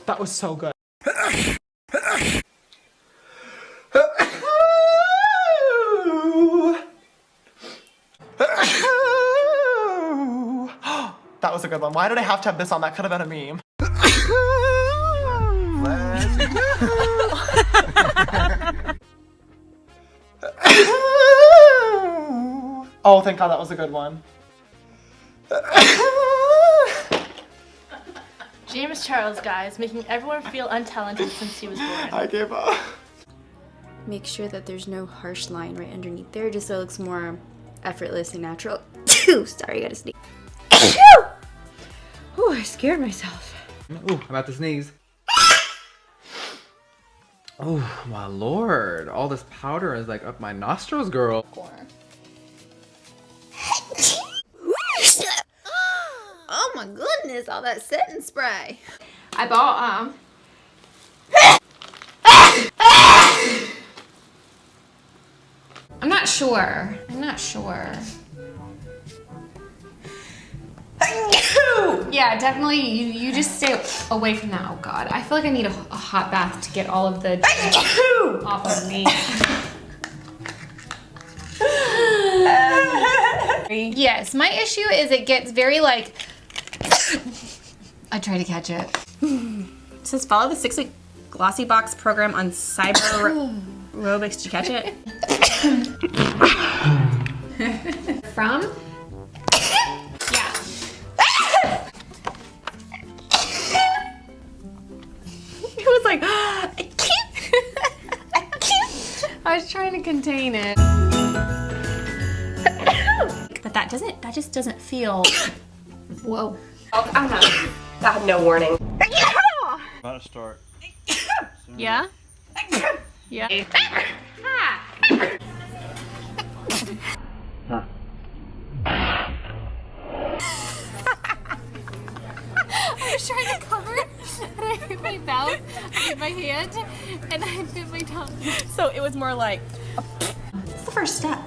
That was so good. That was a good one. Why did I have to have this on? That could have been a meme. Oh, thank God that was a good one. James Charles, guys, making everyone feel untalented since he was born. I gave up. Make sure that there's no harsh line right underneath there, just so it looks more effortless and natural. Sorry, I gotta sneeze. Oh, I scared myself. Ooh, I'm about to sneeze. Oh my lord, all this powder is like up my nostrils, girl. Oh my goodness, all that setting spray. I bought I'm not sure. Yeah, definitely. You just stay away from that. Oh God, I feel like I need a hot bath to get all of the off of me. Yes, my issue is it gets very like. I try to catch it. It says follow the 6-week glossy box program on cyber aerobics. Did you catch it? From? Yeah. It was like, I can't. I was trying to contain it. But that just doesn't feel. Whoa. Oh, I'm not. That had no warning. About to start. Yeah? Yeah. I was trying to cover it, and I hit my mouth, I hit my hand, and I hit my tongue. So it was more like. It's the first step.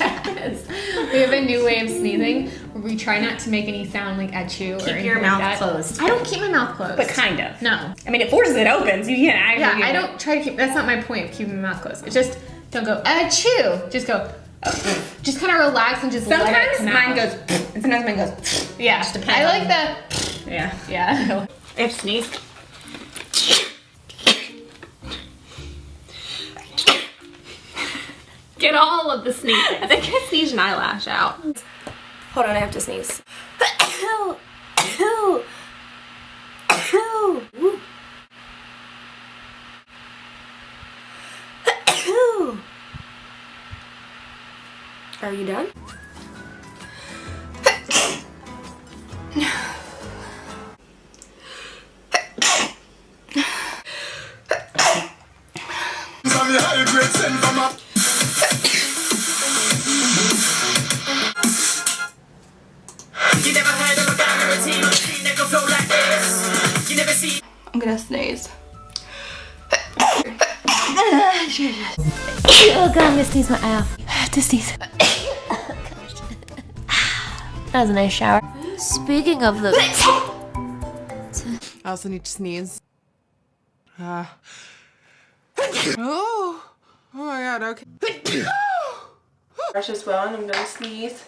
Yes. We have a new way of sneezing where we try not to make any sound like achoo or anything Keep your like mouth that. closed. I don't keep my mouth closed. But kind of. No. I mean, it forces it open, so you can't actually. Yeah, I don't try to keep, that's not my point of keeping my mouth closed. It's just, don't go achoo. Just go, just kind of relax and just let it Sometimes come mine out. goes, and sometimes mine goes. Yeah, just depends I on- like the, Yeah. yeah. I have to sneeze. Get all of the sneezes. I think I sneezed an eyelash out. Hold on, I have to sneeze. Are you done? I'm gonna sneeze. Oh God, I'm gonna sneeze my eye off. I have to sneeze. That was a nice shower. Speaking of the... I also need to sneeze. Oh my God, okay. Brush as well, and I'm gonna sneeze.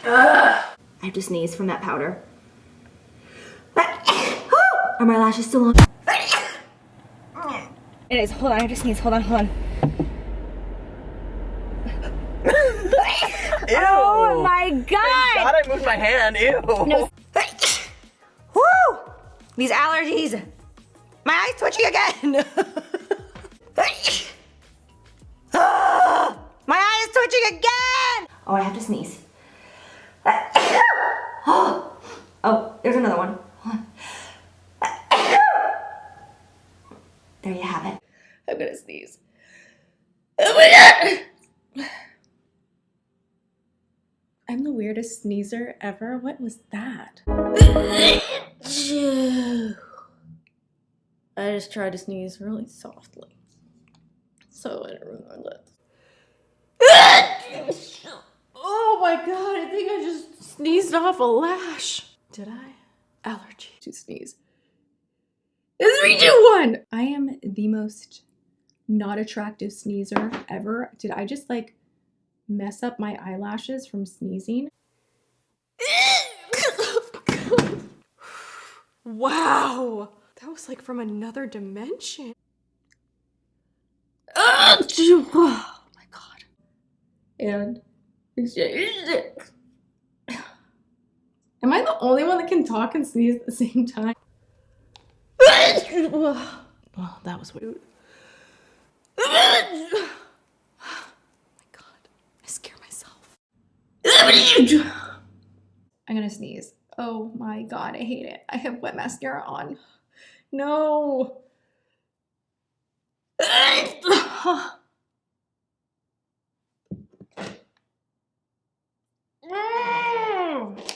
I have to sneeze from that powder. Are my lashes still on? It is. Hold on, I have to sneeze. Hold on. Ew. Oh my God! God, I moved my hand. Ew. No. Woo! These allergies. My eye's twitching again. My eye is twitching again. Oh, I have to sneeze. Oh, there's another one. Hold on. There you have it. I'm gonna sneeze. Oh my God! I'm the weirdest sneezer ever. What was that? Achoo. I just tried to sneeze really softly. So I don't remember that. Oh my god, I think I just sneezed off a lash. Did I? Allergy to sneeze. 3, 2, 1! I am the most not attractive sneezer ever. Did I just like mess up my eyelashes from sneezing? Wow. That was like from another dimension. Oh my god. And am I the only one that can talk and sneeze at the same time? Well, that was weird. Oh my god. I scare myself. I'm gonna sneeze. Oh my god, I hate it. I have wet mascara on. No.